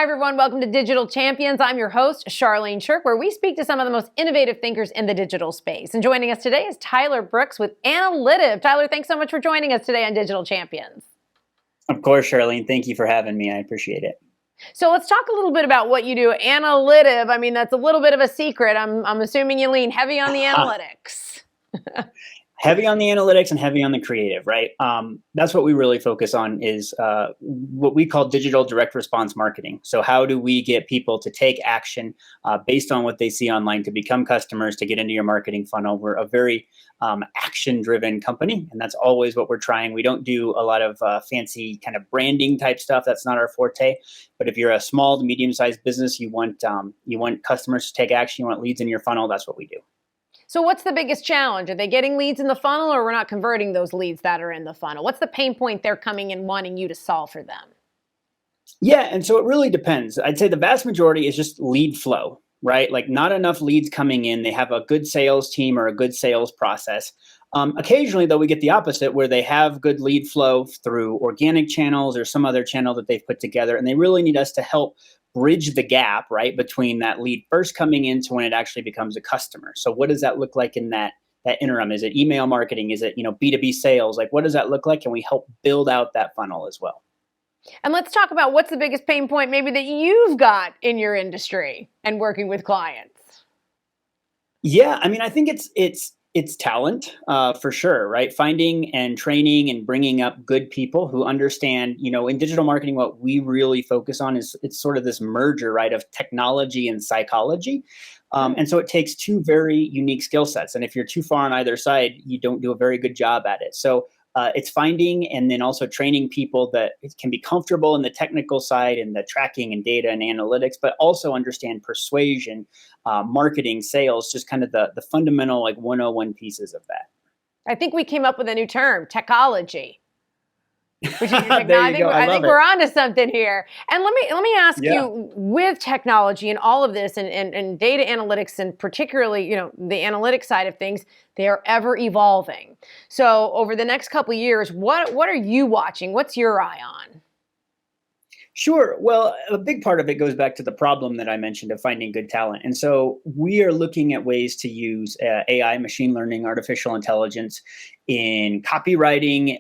Hi, everyone. Welcome to Digital Champions. I'm your host, Charlene Shirk, where we speak to some of the most innovative thinkers in the digital space. And joining us today is Tyler Brooks with Analytive. Tyler, thanks so much for joining us today on Digital Champions. Of course, Charlene. Thank you for having me. I appreciate it. So let's talk a little bit about what you do. Analytive, I mean, that's a little bit of a secret. I'm assuming you lean heavy on the analytics. Heavy on the analytics and heavy on the creative, right? That's what we really focus on is what we call digital direct response marketing. So how do we get people to take action based on what they see online to become customers, to get into your marketing funnel? We're a very action-driven company, and that's always what we're trying. We don't do a lot of fancy kind of branding type stuff. That's not our forte. But if you're a small to medium-sized business, you want customers to take action, you want leads in your funnel, that's what we do. So what's the biggest challenge? Are they getting leads in the funnel, or we're not converting those leads that are in the funnel? What's the pain point they're coming in wanting you to solve for them? Yeah, and so it really depends. I'd say the vast majority is just lead flow, right? Like not enough leads coming in. They have a good sales team or a good sales process. Occasionally, though, we get the opposite where they have good lead flow through organic channels or some other channel that they've put together, and they really need us to help bridge the gap, right, between that lead first coming in to when it actually becomes a customer. So what does that look like in that interim? Is it email marketing? Is it, B2B sales? Like, what does that look like? And we help build out that funnel as well. And let's talk about what's the biggest pain point maybe that you've got in your industry and working with clients. Yeah, I mean, I think it's talent for sure, right? Finding and training and bringing up good people who understand, in digital marketing, what we really focus on is it's sort of this merger, right, of technology and psychology. And so it takes two very unique skill sets. And if you're too far on either side, you don't do a very good job at it. So it's finding and then also training people that can be comfortable in the technical side and the tracking and data and analytics, but also understand persuasion, marketing, sales, just kind of the fundamental like 101 pieces of that. I think we came up with a new term, technology. Which is There you go. I think we're onto something here. And let me ask you, with technology and all of this and data analytics and particularly, the analytics side of things, they are ever evolving. So over the next couple of years, what are you watching? What's your eye on? Sure. Well, a big part of it goes back to the problem that I mentioned of finding good talent. And so we are looking at ways to use AI, machine learning, artificial intelligence in copywriting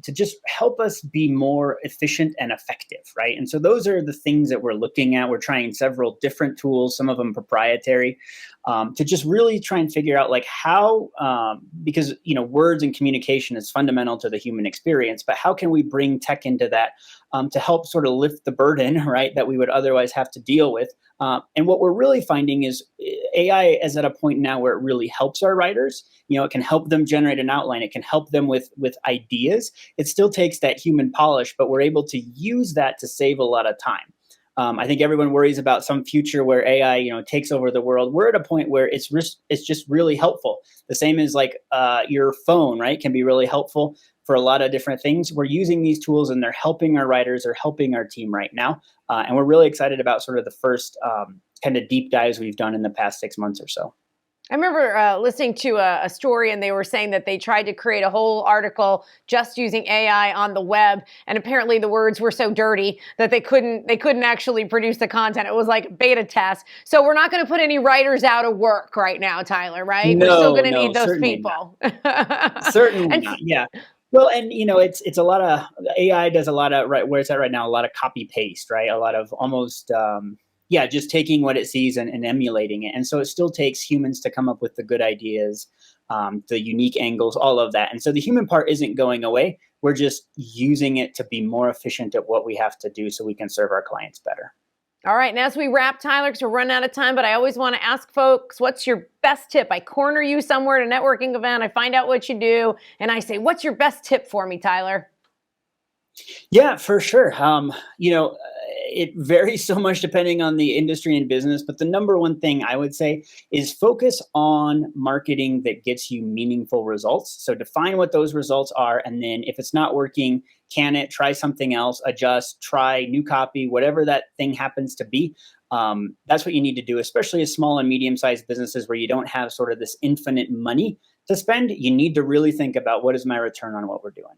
to just help us be more efficient and effective, right? And so those are the things that we're looking at. We're trying several different tools, some of them proprietary, to just really try and figure out like how, because, words and communication is fundamental to the human experience, but how can we bring tech into that to help sort of lift the burden, right, that we would otherwise have to deal with. And what we're really finding is AI is at a point now where it really helps our writers. It can help them generate an outline. It can help them with ideas. It still takes that human polish, but we're able to use that to save a lot of time. I think everyone worries about some future where AI, takes over the world. We're at a point where it's just really helpful. The same as like your phone, right, can be really helpful for a lot of different things. We're using these tools and they're helping our writers, they're helping our team right now. And we're really excited about sort of the first kind of deep dives we've done in the past 6 months or so. I remember listening to a story, and they were saying that they tried to create a whole article just using AI on the web, and apparently the words were so dirty that they couldn't actually produce the content. It was like a beta test. So we're not going to put any writers out of work right now, Tyler, right? We're still going to need those people. Certainly not. Yeah. Well, and it's a lot of AI does a lot of right where it's at right now, a lot of copy paste, right? A lot of almost just taking what it sees and emulating it. And so it still takes humans to come up with the good ideas, the unique angles, all of that. And so the human part isn't going away. We're just using it to be more efficient at what we have to do so we can serve our clients better. All right. And as we wrap, Tyler, because we're running out of time, but I always want to ask folks, what's your best tip? I corner you somewhere at a networking event. I find out what you do. And I say, what's your best tip for me, Tyler? Yeah, for sure. It varies so much depending on the industry and business, but the number one thing I would say is focus on marketing that gets you meaningful results. So define what those results are, and then if it's not working, can it, try something else, adjust, try new copy, whatever that thing happens to be. That's what you need to do, especially as small and medium-sized businesses where you don't have sort of this infinite money to spend. You need to really think about what is my return on what we're doing.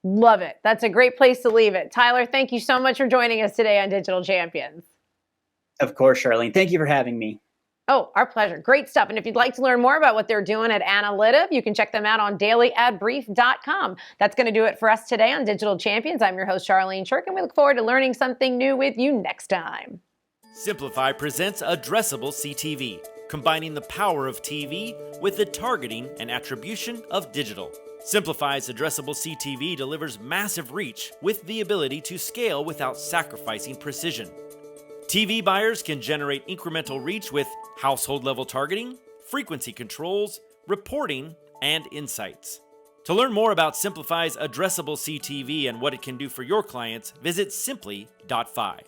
Love it. That's a great place to leave it. Tyler, thank you so much for joining us today on Digital Champions. Of course, Charlene. Thank you for having me. Oh, our pleasure. Great stuff. And if you'd like to learn more about what they're doing at Analytive, you can check them out on dailyadbrief.com. That's going to do it for us today on Digital Champions. I'm your host, Charlene Shirk, and we look forward to learning something new with you next time. Simplify presents Addressable CTV, combining the power of TV with the targeting and attribution of digital. Simplify's Addressable CTV delivers massive reach with the ability to scale without sacrificing precision. TV buyers can generate incremental reach with household-level targeting, frequency controls, reporting, and insights. To learn more about Simplify's Addressable CTV and what it can do for your clients, visit simply.fi.